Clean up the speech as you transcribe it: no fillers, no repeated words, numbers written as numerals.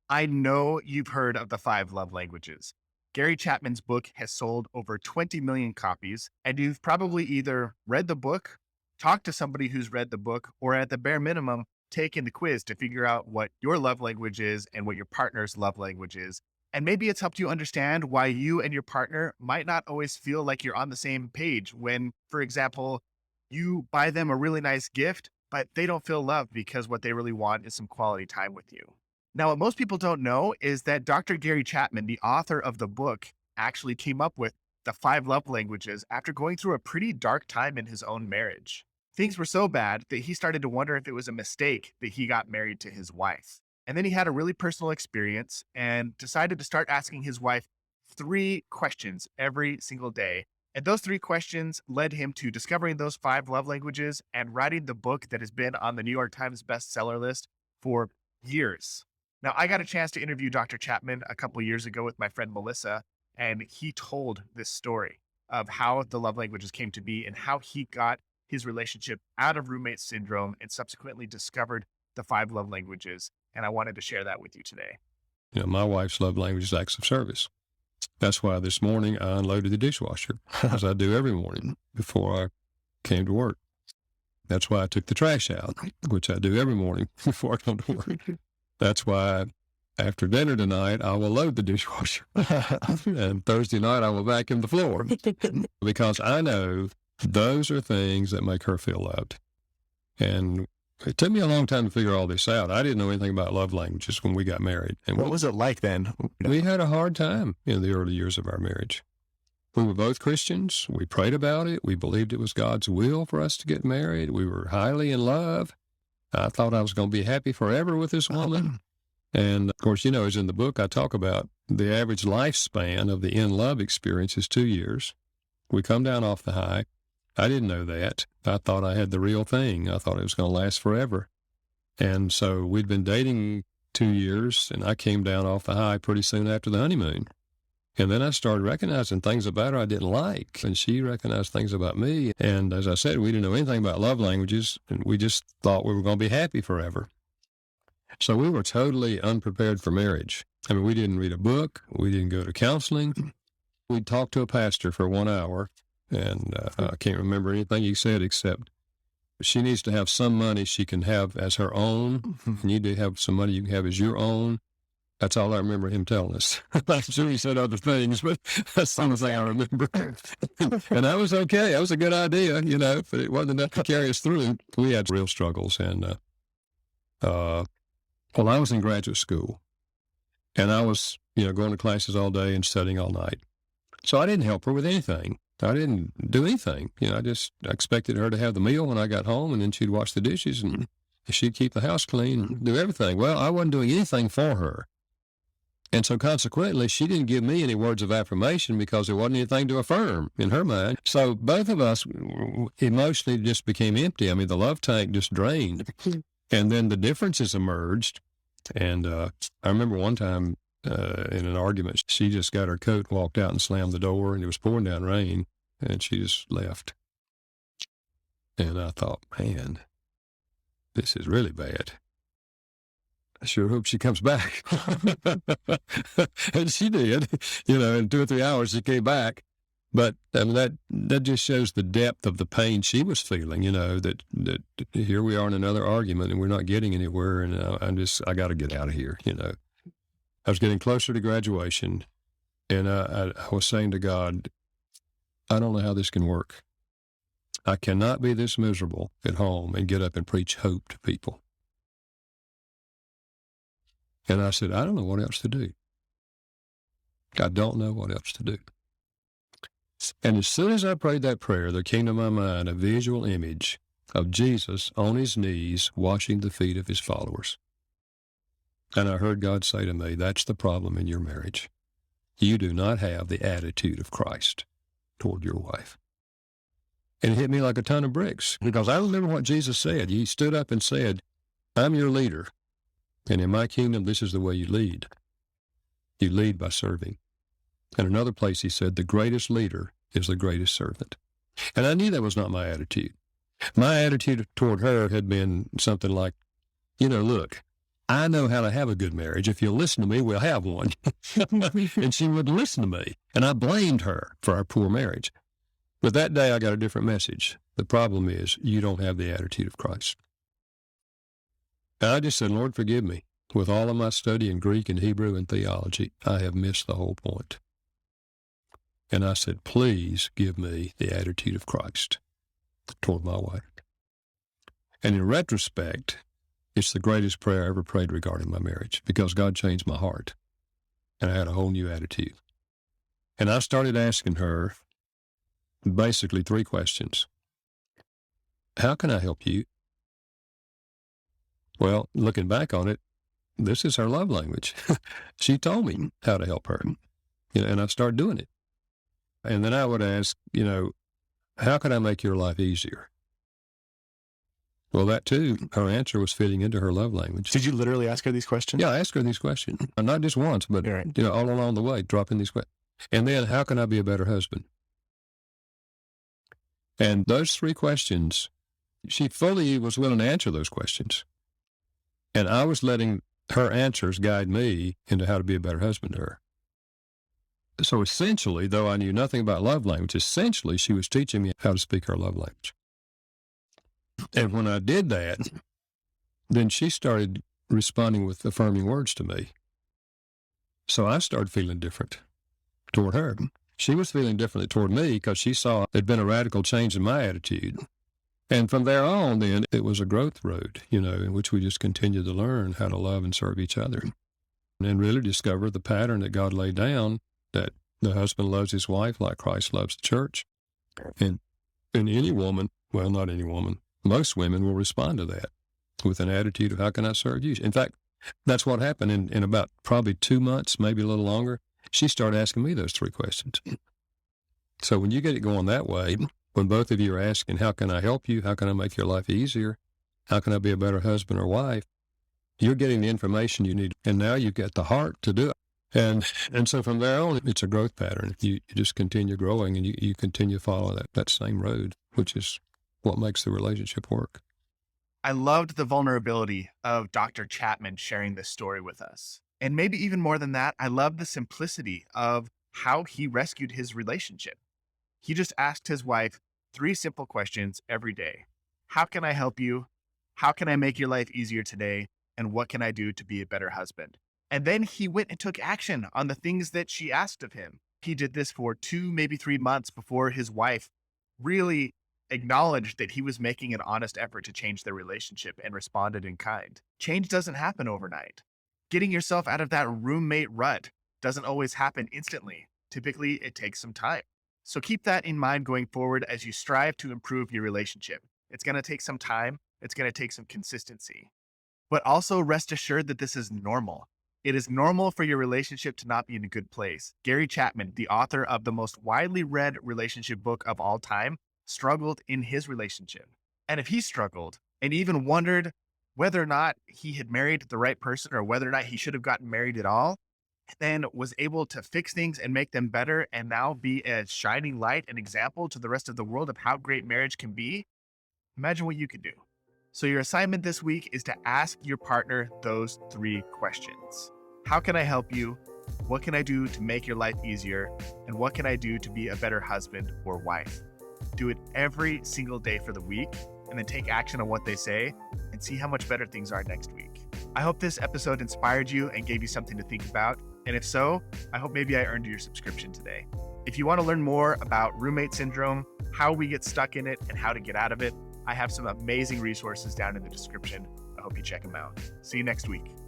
I know you've heard of the five love languages. Gary Chapman's book has sold over 20 million copies, and you've probably either read the book, talked to somebody who's read the book, or at the bare minimum, taken the quiz to figure out what your love language is and what your partner's love language is. And maybe it's helped you understand why you and your partner might not always feel like you're on the same page when, for example, you buy them a really nice gift, but they don't feel loved because what they really want is some quality time with you. Now, what most people don't know is that Dr. Gary Chapman, the author of the book, actually came up with the five love languages after going through a pretty dark time in his own marriage. Things were so bad that he started to wonder if it was a mistake that he got married to his wife. And then he had a really personal experience and decided to start asking his wife three questions every single day. And those three questions led him to discovering those five love languages and writing the book that has been on the New York Times bestseller list for years. Now, I got a chance to interview Dr. Chapman a couple years ago with my friend Melissa, and he told this story of how the love languages came to be and how he got his relationship out of roommate syndrome and subsequently discovered the five love languages. And I wanted to share that with you today. My wife's love language is acts of service. That's why this morning I unloaded the dishwasher, as I do every morning before I came to work. That's why I took the trash out, which I do every morning before I come to work. That's why after dinner tonight, I will load the dishwasher. And Thursday night, I will vacuum the floor because I know those are things that make her feel loved. And it took me a long time to figure all this out. I didn't know anything about love languages when we got married. And What was it like then? we had a hard time in the early years of our marriage. We were both Christians. We prayed about it. We believed it was God's will for us to get married. We were highly in love. I thought I was going to be happy forever with this woman. And of course, as in the book, I talk about the average lifespan of the in love experience is 2 years. We come down off the high. I didn't know that. I thought I had the real thing. I thought it was going to last forever. And so we'd been dating 2 years, and I came down off the high pretty soon after the honeymoon. And then I started recognizing things about her I didn't like, and she recognized things about me. And as I said, we didn't know anything about love languages, and we just thought we were going to be happy forever. So we were totally unprepared for marriage. I mean, we didn't read a book. We didn't go to counseling. We talked to a pastor for 1 hour, and I can't remember anything he said except she needs to have some money she can have as her own. You need to have some money you can have as your own. That's all I remember him telling us. I'm sure he said other things, but that's the only thing I remember. And that was okay. That was a good idea, but it wasn't enough to carry us through. We had real struggles. And, well, I was in graduate school, and I was, going to classes all day and studying all night. So I didn't help her with anything. I didn't do anything. I just expected her to have the meal when I got home, and then she'd wash the dishes, and she'd keep the house clean and do everything. Well, I wasn't doing anything for her. And so consequently, she didn't give me any words of affirmation because there wasn't anything to affirm in her mind. So both of us emotionally just became empty. I mean, the love tank just drained. And then the differences emerged. And I remember one time in an argument, she just got her coat, walked out and slammed the door, and it was pouring down rain, and she just left. And I thought, man, this is really bad. I sure hope she comes back. And she did, in 2 or 3 hours she came back. But I mean, that just shows the depth of the pain she was feeling, that here we are in another argument and we're not getting anywhere. And I got to get out of here, I was getting closer to graduation, and I was saying to God, I don't know how this can work. I cannot be this miserable at home and get up and preach hope to people. And I said, I don't know what else to do. I don't know what else to do. And as soon as I prayed that prayer, there came to my mind a visual image of Jesus on his knees washing the feet of his followers. And I heard God say to me, that's the problem in your marriage. You do not have the attitude of Christ toward your wife. And it hit me like a ton of bricks, because I remember what Jesus said. He stood up and said, I'm your leader. And in my kingdom, this is the way you lead. You lead by serving. And another place he said, the greatest leader is the greatest servant. And I knew that was not my attitude. My attitude toward her had been something like, look, I know how to have a good marriage. If you'll listen to me, we'll have one. And she wouldn't listen to me. And I blamed her for our poor marriage. But that day I got a different message. The problem is you don't have the attitude of Christ. And I just said, Lord, forgive me. With all of my study in Greek and Hebrew and theology, I have missed the whole point. And I said, please give me the attitude of Christ toward my wife. And in retrospect, it's the greatest prayer I ever prayed regarding my marriage because God changed my heart and I had a whole new attitude. And I started asking her basically 3 questions. How can I help you? Well, looking back on it, this is her love language. She told me how to help her, and I started doing it. And then I would ask, how can I make your life easier? Well, that too, her answer was fitting into her love language. Did you literally ask her these questions? Yeah, I asked her these questions. Not just once, but Right. all along the way, dropping these questions. And then, how can I be a better husband? And those 3 questions, she fully was willing to answer those questions. And I was letting her answers guide me into how to be a better husband to her. So essentially, though I knew nothing about love language, essentially she was teaching me how to speak her love language. And when I did that, then she started responding with affirming words to me. So I started feeling different toward her. She was feeling differently toward me because she saw there'd been a radical change in my attitude. And from there on, then, it was a growth road, in which we just continued to learn how to love and serve each other and really discover the pattern that God laid down, that the husband loves his wife like Christ loves the church. And any woman, well, not any woman, most women will respond to that with an attitude of, how can I serve you? In fact, that's what happened in about probably 2 months, maybe a little longer. She started asking me those 3 questions. So when you get it going that way, when both of you are asking, how can I help you? How can I make your life easier? How can I be a better husband or wife? You're getting the information you need, and now you've got the heart to do it. And so from there on, it's a growth pattern. You just continue growing, and you continue to follow that same road, which is what makes the relationship work. I loved the vulnerability of Dr. Chapman sharing this story with us. And maybe even more than that, I love the simplicity of how he rescued his relationship. He just asked his wife 3 simple questions every day. How can I help you? How can I make your life easier today? And what can I do to be a better husband? And then he went and took action on the things that she asked of him. He did this for 2, maybe 3 months before his wife really acknowledged that he was making an honest effort to change their relationship and responded in kind. Change doesn't happen overnight. Getting yourself out of that roommate rut doesn't always happen instantly. Typically, it takes some time. So keep that in mind going forward as you strive to improve your relationship. It's going to take some time. It's going to take some consistency. But also rest assured that this is normal. It is normal for your relationship to not be in a good place. Gary Chapman, the author of the most widely read relationship book of all time, struggled in his relationship. And if he struggled and even wondered whether or not he had married the right person or whether or not he should have gotten married at all, then was able to fix things and make them better and now be a shining light, an example to the rest of the world of how great marriage can be, imagine what you could do. So your assignment this week is to ask your partner those 3 questions. How can I help you? What can I do to make your life easier? And what can I do to be a better husband or wife? Do it every single day for the week and then take action on what they say and see how much better things are next week. I hope this episode inspired you and gave you something to think about. And if so, I hope maybe I earned your subscription today. If you want to learn more about roommate syndrome, how we get stuck in it, and how to get out of it, I have some amazing resources down in the description. I hope you check them out. See you next week.